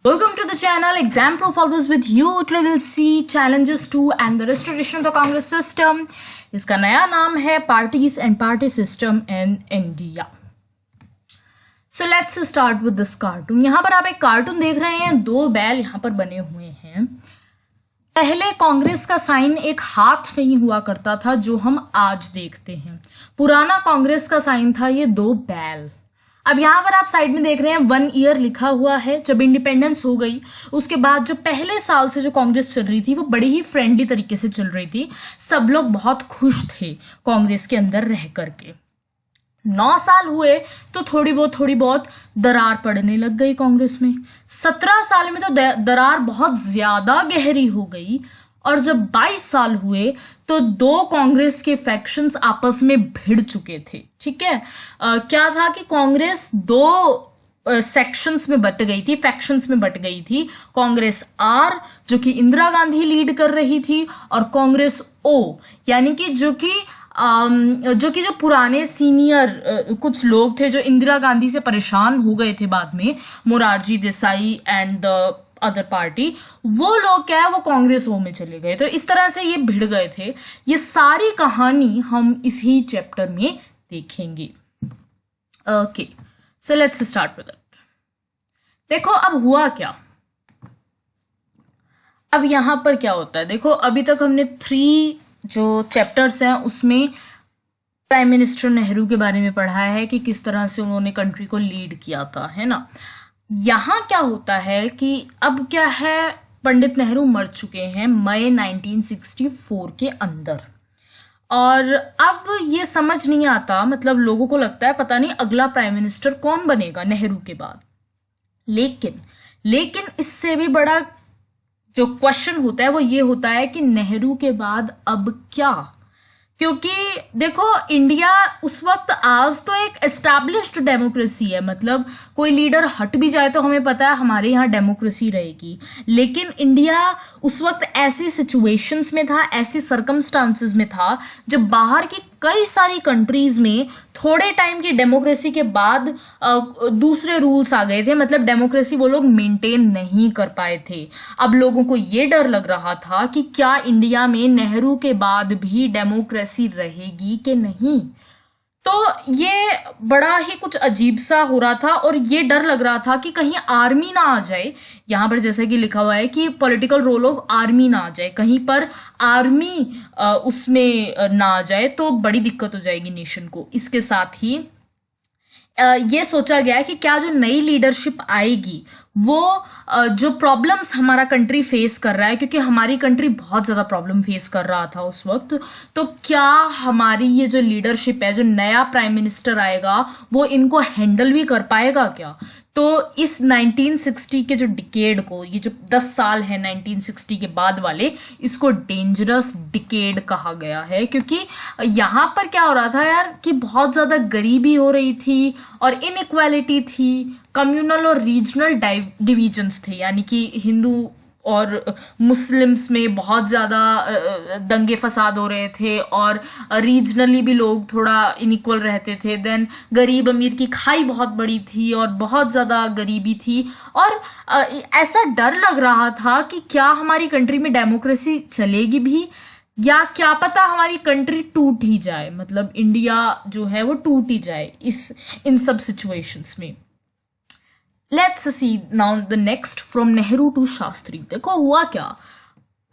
Welcome to the channel Exam Proof always with you. Today we'll see challenges to and the restoration of the Congress system. इसका नया नाम है Parties and Party System in India. So let's start with this cartoon. यहाँ पर आप एक cartoon देख रहे हैं, दो बैल यहाँ पर बने हुए हैं. पहले कांग्रेस का साइन एक हाथ नहीं हुआ करता था जो हम आज देखते हैं. पुराना कांग्रेस का साइन था ये दो बैल. अब यहाँ पर आप साइड में देख रहे हैं 1 ईयर लिखा हुआ है. जब इंडिपेंडेंस हो गई उसके बाद जो पहले साल से जो कांग्रेस चल रही थी वो बड़ी ही फ्रेंडली तरीके से चल रही थी. सब लोग बहुत खुश थे कांग्रेस के अंदर रह करके. 9 साल हुए तो थोड़ी बहुत दरार पड़ने लग गई कांग्रेस में. 17 साल में तो दरार बहुत ज्यादा गहरी हो गई. और जब 22 साल हुए तो दो कांग्रेस के फैक्शंस आपस में भिड़ चुके थे. ठीक है, क्या था कि कांग्रेस दो सेक्शंस में बट गई थी, फैक्शंस में बट गई थी. कांग्रेस आर जो कि इंदिरा गांधी लीड कर रही थी और कांग्रेस ओ यानी कि जो पुराने सीनियर कुछ लोग थे जो इंदिरा गांधी से परेशान हो गए थे बाद में, Morarji Desai and other party, वो लोग क्या है वो कांग्रेस ओ में चले गए. तो इस तरह से ये भिड़ गए थे. ये सारी कहानी हम इसी चैप्टर में देखेंगे. Okay, so let's start with it. देखो अब हुआ क्या. अब यहां पर क्या होता है, देखो अभी तक हमने 3 जो चैप्टर्स हैं उसमें प्राइम मिनिस्टर नेहरू के बारे में पढ़ा है कि किस तरह से उन्होंने कंट्री को लीड किया था, है ना. यहां क्या होता है कि अब क्या है, पंडित नेहरू मर चुके हैं मई 1964 के अंदर. और अब ये समझ नहीं आता, मतलब लोगों को लगता है पता नहीं अगला प्राइम मिनिस्टर कौन बनेगा नेहरू के बाद. लेकिन इससे भी बड़ा जो क्वेश्चन होता है वो ये होता है कि नेहरू के बाद अब क्या. क्योंकि देखो इंडिया उस वक्त, आज तो एक एस्टैब्लिश्ड डेमोक्रेसी है, मतलब कोई लीडर हट भी जाए तो हमें पता है हमारे यहाँ डेमोक्रेसी रहेगी. लेकिन इंडिया उस वक्त ऐसी सिचुएशंस में था, ऐसी सर्कमस्टांसेस में था जब बाहर की कई सारी कंट्रीज में थोड़े टाइम की डेमोक्रेसी के बाद दूसरे रूल्स आ गए थे. मतलब डेमोक्रेसी वो लोग मेंटेन नहीं कर पाए थे. अब लोगों को ये डर लग रहा था कि क्या इंडिया में नेहरू के बाद भी डेमोक्रेसी रहेगी कि नहीं. तो ये बड़ा ही कुछ अजीब सा हो रहा था और ये डर लग रहा था कि कहीं आर्मी ना आ जाए. यहां पर जैसे कि लिखा हुआ है कि पॉलिटिकल रोल ऑफ आर्मी ना आ जाए, कहीं पर आर्मी उसमें ना आ जाए तो बड़ी दिक्कत हो जाएगी नेशन को. इसके साथ ही ये सोचा गया है कि क्या जो नई लीडरशिप आएगी वो जो प्रॉब्लम्स हमारा कंट्री फेस कर रहा है, क्योंकि हमारी कंट्री बहुत ज्यादा प्रॉब्लम फेस कर रहा था उस वक्त, तो क्या हमारी ये जो लीडरशिप है, जो नया प्राइम मिनिस्टर आएगा वो इनको हैंडल भी कर पाएगा क्या. तो इस 1960 के जो डिकेड को, ये जो 10 साल है 1960 के बाद वाले, इसको डेंजरस डिकेड कहा गया है. क्योंकि यहाँ पर क्या हो रहा था यार कि बहुत ज्यादा गरीबी हो रही थी और इनइक्वालिटी थी, कम्युनल और रीजनल डिविजन्स थे, यानी कि हिंदू और मुस्लिम्स में बहुत ज़्यादा दंगे फसाद हो रहे थे और रीजनली भी लोग थोड़ा इनइक्वल रहते थे. देन गरीब अमीर की खाई बहुत बड़ी थी और बहुत ज़्यादा गरीबी थी. और ऐसा डर लग रहा था कि क्या हमारी कंट्री में डेमोक्रेसी चलेगी भी, या क्या पता हमारी कंट्री टूट ही जाए, मतलब इंडिया जो है वो टूट ही जाए इन सब सिचुएशंस में. Let's see now the next from Nehru to Shastri. देखो हुआ क्या,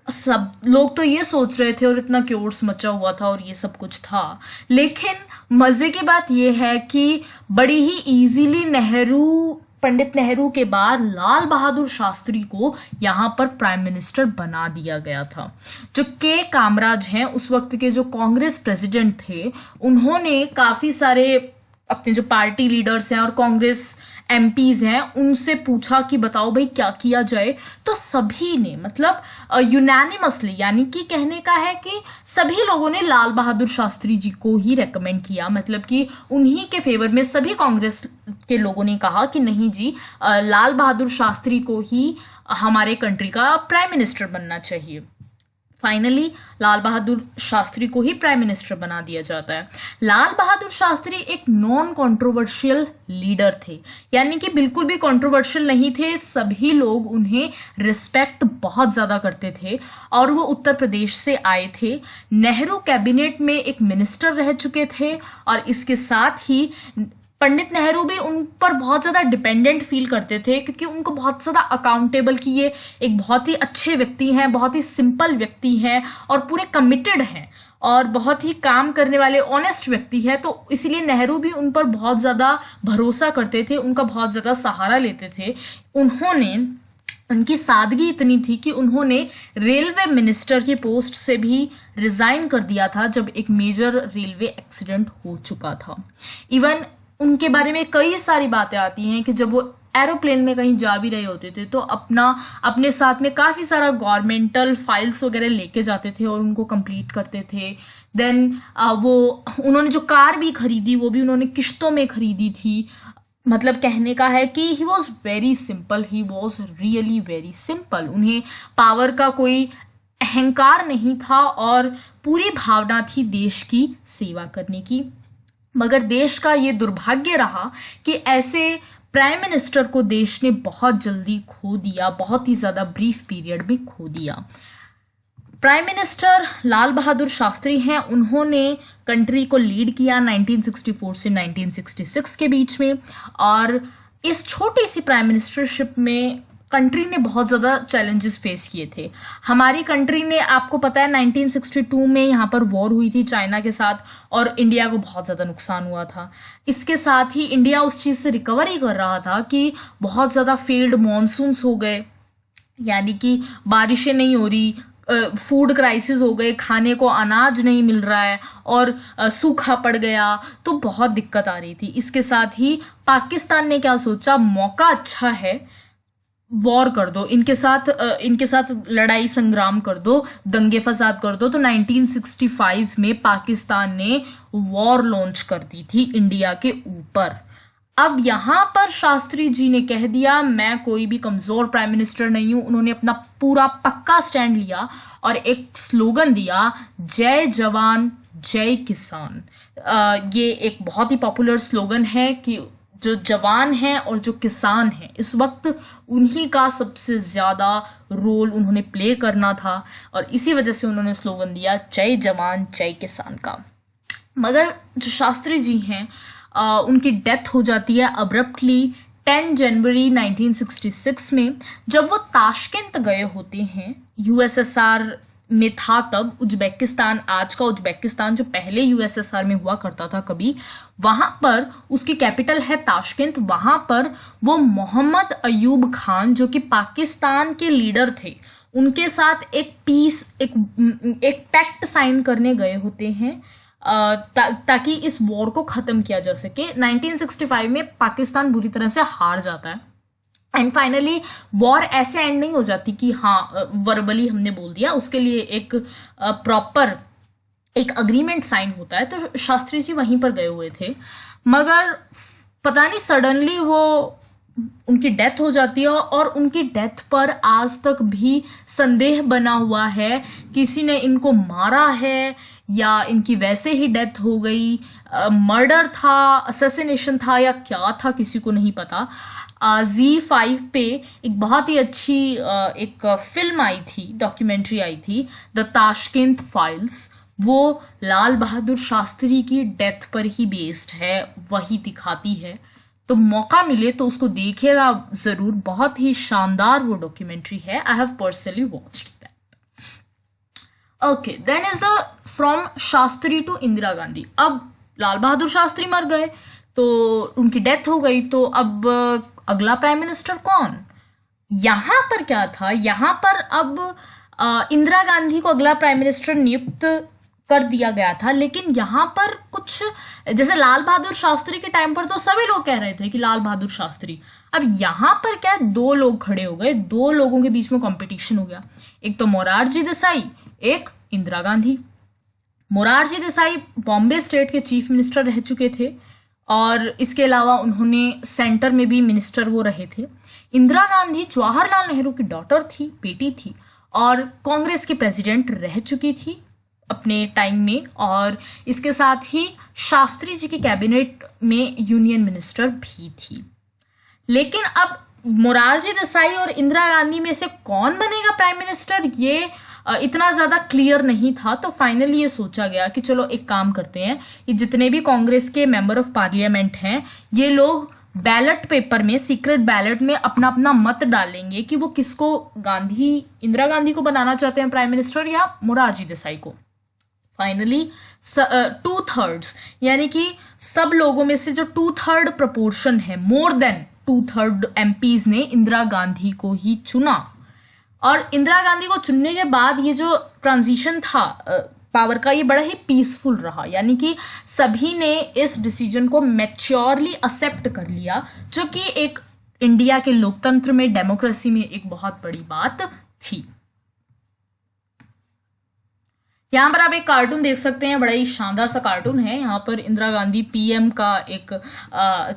सब लोग तो ये सोच रहे थे और इतना क्योर्स मचा हुआ था और ये सब कुछ था, लेकिन मजे की बात ये है कि बड़ी ही इजीली पंडित नेहरू के बाद लाल बहादुर शास्त्री को यहाँ पर प्राइम मिनिस्टर बना दिया गया था. जो के कामराज हैं उस वक्त के जो कांग्रेस प्रेसिडेंट थे, उन्होंने काफी सारे अपने जो पार्टी लीडर्स हैं और कांग्रेस एमपीज हैं उनसे पूछा कि बताओ भाई क्या किया जाए. तो सभी ने, मतलब यूनानिमसली, यानी कि कहने का है कि सभी लोगों ने लाल बहादुर शास्त्री जी को ही रेकमेंड किया. मतलब कि उन्हीं के फेवर में सभी कांग्रेस के लोगों ने कहा कि नहीं जी, लाल बहादुर शास्त्री को ही हमारे कंट्री का प्राइम मिनिस्टर बनना चाहिए. फाइनली लाल बहादुर शास्त्री को ही प्राइम मिनिस्टर बना दिया जाता है। लाल बहादुर शास्त्री एक नॉन कंट्रोवर्शियल लीडर थे, यानी कि बिल्कुल भी कंट्रोवर्शियल नहीं थे। सभी लोग उन्हें रिस्पेक्ट बहुत ज्यादा करते थे और वो उत्तर प्रदेश से आए थे। नेहरू कैबिनेट में एक मिनिस्टर रह चुके थे और इसके साथ ही पंडित नेहरू भी उन पर बहुत ज़्यादा डिपेंडेंट फील करते थे, क्योंकि उनको बहुत ज़्यादा अकाउंटेबल कि ये एक बहुत ही अच्छे व्यक्ति हैं, बहुत ही सिंपल व्यक्ति हैं और पूरे कमिटेड हैं और बहुत ही काम करने वाले ऑनेस्ट व्यक्ति है। तो इसलिए नेहरू भी उन पर बहुत ज़्यादा भरोसा करते थे, उनका बहुत ज़्यादा सहारा लेते थे। उनकी सादगी इतनी थी कि उन्होंने रेलवे मिनिस्टर की पोस्ट से भी रिजाइन कर दिया था जब एक मेजर रेलवे एक्सीडेंट हो चुका था। इवन उनके बारे में कई सारी बातें आती हैं कि जब वो एरोप्लेन में कहीं जा भी रहे होते थे तो अपने साथ में काफ़ी सारा गवर्नमेंटल फाइल्स वगैरह लेके जाते थे और उनको कंप्लीट करते थे। देन उन्होंने जो कार भी खरीदी वो भी उन्होंने किश्तों में खरीदी थी। मतलब कहने का है कि he was very simple, he was really very simple. उन्हें पावर का कोई अहंकार नहीं था और पूरी भावना थी देश की सेवा करने की। मगर देश का ये दुर्भाग्य रहा कि ऐसे प्राइम मिनिस्टर को देश ने बहुत जल्दी खो दिया, बहुत ही ज़्यादा ब्रीफ पीरियड में खो दिया। प्राइम मिनिस्टर लाल बहादुर शास्त्री हैं, उन्होंने कंट्री को लीड किया 1964 से 1966 के बीच में और इस छोटी सी प्राइम मिनिस्टरशिप में कंट्री ने बहुत ज़्यादा चैलेंजेस फेस किए थे। हमारी कंट्री ने, आपको पता है 1962 में यहाँ पर वॉर हुई थी चाइना के साथ और इंडिया को बहुत ज़्यादा नुकसान हुआ था। इसके साथ ही इंडिया उस चीज़ से रिकवर ही कर रहा था कि बहुत ज़्यादा फेल्ड मॉनसून्स हो गए, यानी कि बारिशें नहीं हो रही, फूड क्राइसिस हो गए, खाने को अनाज नहीं मिल रहा है और सूखा पड़ गया, तो बहुत दिक्कत आ रही थी। इसके साथ ही पाकिस्तान ने क्या सोचा, मौका अच्छा है, वॉर कर दो, इनके साथ लड़ाई संग्राम कर दो, दंगे फसाद कर दो। तो 1965 में पाकिस्तान ने वॉर लॉन्च कर दी थी इंडिया के ऊपर। अब यहां पर शास्त्री जी ने कह दिया मैं कोई भी कमजोर प्राइम मिनिस्टर नहीं हूं। उन्होंने अपना पूरा पक्का स्टैंड लिया और एक स्लोगन दिया, जय जवान जय किसान। ये एक बहुत ही पॉपुलर स्लोगन है कि जो जवान हैं और जो किसान हैं इस वक्त उन्हीं का सबसे ज़्यादा रोल उन्होंने प्ले करना था और इसी वजह से उन्होंने स्लोगन दिया जय जवान जय किसान का। मगर जो शास्त्री जी हैं उनकी डेथ हो जाती है अब्रप्टली 10 जनवरी 1966 में, जब वो ताशकेंत गए होते हैं। यूएसएसआर में था तब, उज्बेकिस्तान, आज का उज्बेकिस्तान जो पहले यूएसएसआर में हुआ करता था कभी, वहां पर उसकी कैपिटल है ताशकेंत। वहां पर वो मोहम्मद अयूब खान जो कि पाकिस्तान के लीडर थे, उनके साथ एक पैक्ट साइन करने गए होते हैं ताकि इस वॉर को खत्म किया जा सके। 1965 में पाकिस्तान बुरी तरह से हार जाता है एंड फाइनली वॉर ऐसे एंड नहीं हो जाती कि हाँ वर्बली हमने बोल दिया, उसके लिए एक प्रॉपर एक अग्रीमेंट साइन होता है। तो शास्त्री जी वहीं पर गए हुए थे, मगर पता नहीं सडनली वो उनकी डेथ हो जाती है और उनकी डेथ पर आज तक भी संदेह बना हुआ है, किसी ने इनको मारा है या इनकी वैसे ही डेथ हो गई, मर्डर था, असैसिनेशन था या क्या था, किसी को नहीं पता। Z5 पे एक बहुत ही अच्छी एक फिल्म आई थी, डॉक्यूमेंट्री आई थी, द ताशकेंत फाइल्स। वो लाल बहादुर शास्त्री की डेथ पर ही बेस्ड है, वही दिखाती है। तो मौका मिले तो उसको देखिएगा जरूर, बहुत ही शानदार वो डॉक्यूमेंट्री है। I have personally watched that. Okay, then is the from Shastri to Indira Gandhi. अब लाल बहादुर शास्त्री मर गए तो उनकी डेथ हो गई, तो अब अगला प्राइम मिनिस्टर कौन? यहां पर क्या था, यहां पर अब इंदिरा गांधी को अगला प्राइम मिनिस्टर नियुक्त कर दिया गया था, लेकिन यहां पर कुछ, जैसे लाल बहादुर शास्त्री के टाइम पर तो सभी लोग कह रहे थे कि लाल बहादुर शास्त्री, अब यहां पर क्या, दो लोग खड़े हो गए, दो लोगों के बीच में कंपटीशन हो गया। एक तो मोरारजी देसाई, एक इंदिरा गांधी। मोरारजी देसाई बॉम्बे स्टेट के चीफ मिनिस्टर रह चुके थे और इसके अलावा उन्होंने सेंटर में भी मिनिस्टर वो रहे थे। इंदिरा गांधी जवाहरलाल नेहरू की डॉटर थी, बेटी थी, और कांग्रेस की प्रेसिडेंट रह चुकी थी अपने टाइम में, और इसके साथ ही शास्त्री जी की कैबिनेट में यूनियन मिनिस्टर भी थी। लेकिन अब मोरारजी देसाई और इंदिरा गांधी में से कौन बनेगा प्राइम मिनिस्टर, ये इतना ज्यादा क्लियर नहीं था। तो फाइनली ये सोचा गया कि चलो एक काम करते हैं, ये जितने भी कांग्रेस के मेंबर ऑफ पार्लियामेंट हैं, ये लोग बैलेट पेपर में, सीक्रेट बैलेट में अपना अपना मत डालेंगे कि वो किसको, इंदिरा गांधी को बनाना चाहते हैं प्राइम मिनिस्टर या मोरारजी देसाई को। फाइनली 2/3 यानी कि सब लोगों में से जो 2/3 प्रोपोर्शन है, मोर देन 2/3 एमपीज ने इंदिरा गांधी को ही चुना। और इंदिरा गांधी को चुनने के बाद ये जो ट्रांजिशन था पावर का, ये बड़ा ही पीसफुल रहा, यानी कि सभी ने इस डिसीजन को मैच्योरली एक्सेप्ट कर लिया, जो कि एक इंडिया के लोकतंत्र में, डेमोक्रेसी में एक बहुत बड़ी बात थी। यहाँ पर आप एक कार्टून देख सकते हैं, बड़ा ही शानदार सा कार्टून है। यहाँ पर इंदिरा गांधी पीएम का एक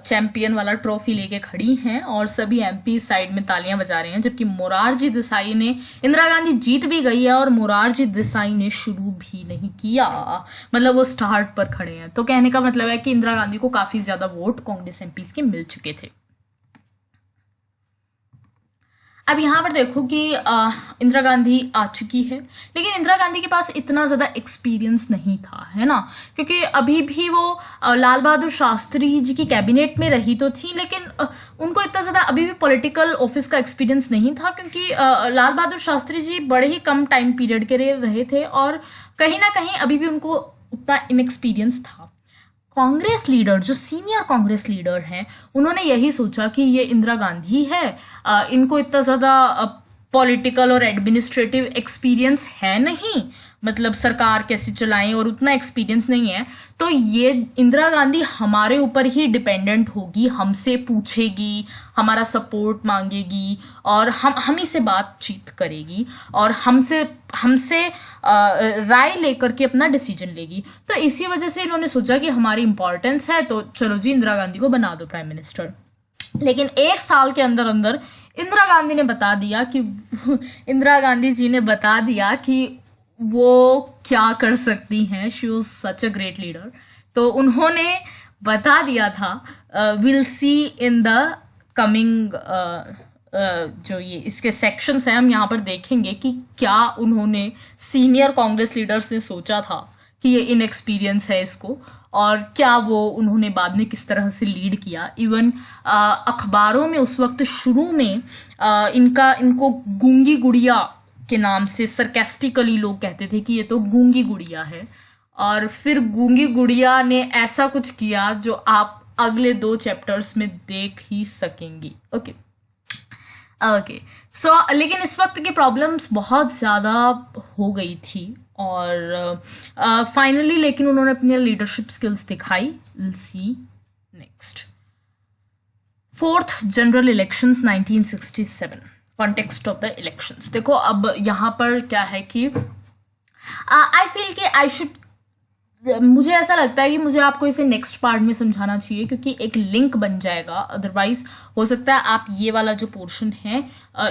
चैंपियन वाला ट्रॉफी लेके खड़ी हैं और सभी एमपी साइड में तालियां बजा रहे हैं, जबकि मोरारजी देसाई ने, इंदिरा गांधी जीत भी गई है और मोरारजी देसाई ने शुरू भी नहीं किया, मतलब वो स्टार्ट पर खड़े हैं। तो कहने का मतलब है कि इंदिरा गांधी को काफी ज्यादा वोट कांग्रेस एमपीज के मिल चुके थे। अब यहाँ पर देखो कि इंदिरा गांधी आ चुकी है, लेकिन इंदिरा गांधी के पास इतना ज़्यादा एक्सपीरियंस नहीं था, है ना, क्योंकि अभी भी वो लाल बहादुर शास्त्री जी की कैबिनेट में रही तो थी, लेकिन उनको इतना ज़्यादा अभी भी पॉलिटिकल ऑफिस का एक्सपीरियंस नहीं था, क्योंकि लाल बहादुर शास्त्री जी बड़े ही कम टाइम पीरियड के लिए रहे थे और कहीं ना कहीं अभी भी उनको उतना इनएक्सपीरियंस था। कांग्रेस लीडर, जो सीनियर कांग्रेस लीडर हैं, उन्होंने यही सोचा कि ये इंदिरा गांधी है, इनको इतना ज़्यादा पॉलिटिकल और एडमिनिस्ट्रेटिव एक्सपीरियंस है नहीं, मतलब सरकार कैसे चलाएं, और उतना एक्सपीरियंस नहीं है, तो ये इंदिरा गांधी हमारे ऊपर ही डिपेंडेंट होगी, हमसे पूछेगी, हमारा सपोर्ट मांगेगी और हम ही से बातचीत करेगी और हमसे राय लेकर के अपना डिसीजन लेगी। तो इसी वजह से इन्होंने सोचा कि हमारी इंपॉर्टेंस है, तो चलो जी इंदिरा गांधी को बना दो प्राइम मिनिस्टर। लेकिन 1 साल के अंदर अंदर इंदिरा गांधी जी ने बता दिया कि वो क्या कर सकती हैं। She was such a great leader. तो उन्होंने बता दिया था, will see in the coming, जो ये इसके सेक्शंस हैं, हम यहाँ पर देखेंगे कि क्या उन्होंने, सीनियर कांग्रेस लीडर्स ने सोचा था कि ये इनएक्सपीरियंस है इसको, और क्या वो उन्होंने बाद में किस तरह से लीड किया। इवन अखबारों में उस वक्त शुरू में इनको गूंगी गुड़िया के नाम से सरकास्टिकली लोग कहते थे कि ये तो गूंगी गुड़िया है, और फिर गूंगी गुड़िया ने ऐसा कुछ किया जो आप अगले 2 चैप्टर्स में देख ही सकेंगी। ओके सो लेकिन इस वक्त की प्रॉब्लम्स बहुत ज़्यादा हो गई थी और फाइनली लेकिन उन्होंने अपनी लीडरशिप स्किल्स दिखाई। We'll see next. 4th general elections 1967, context of the elections. देखो अब यहाँ पर क्या है कि आई फील कि मुझे ऐसा लगता है कि मुझे आपको इसे नेक्स्ट पार्ट में समझाना चाहिए, क्योंकि एक लिंक बन जाएगा, अदरवाइज हो सकता है आप ये वाला जो पोर्शन है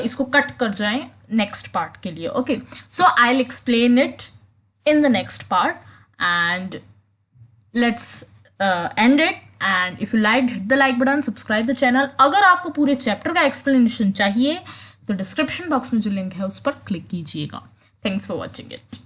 इसको कट कर जाएं नेक्स्ट पार्ट के लिए। Okay so I will explain it in the next part and let's end it. And if you like, hit the like button, subscribe the channel. अगर आपको पूरे चैप्टर का एक्सप्लेनेशन चाहिए तो डिस्क्रिप्शन बॉक्स में जो लिंक है उस पर क्लिक कीजिएगा। Thanks for watching it.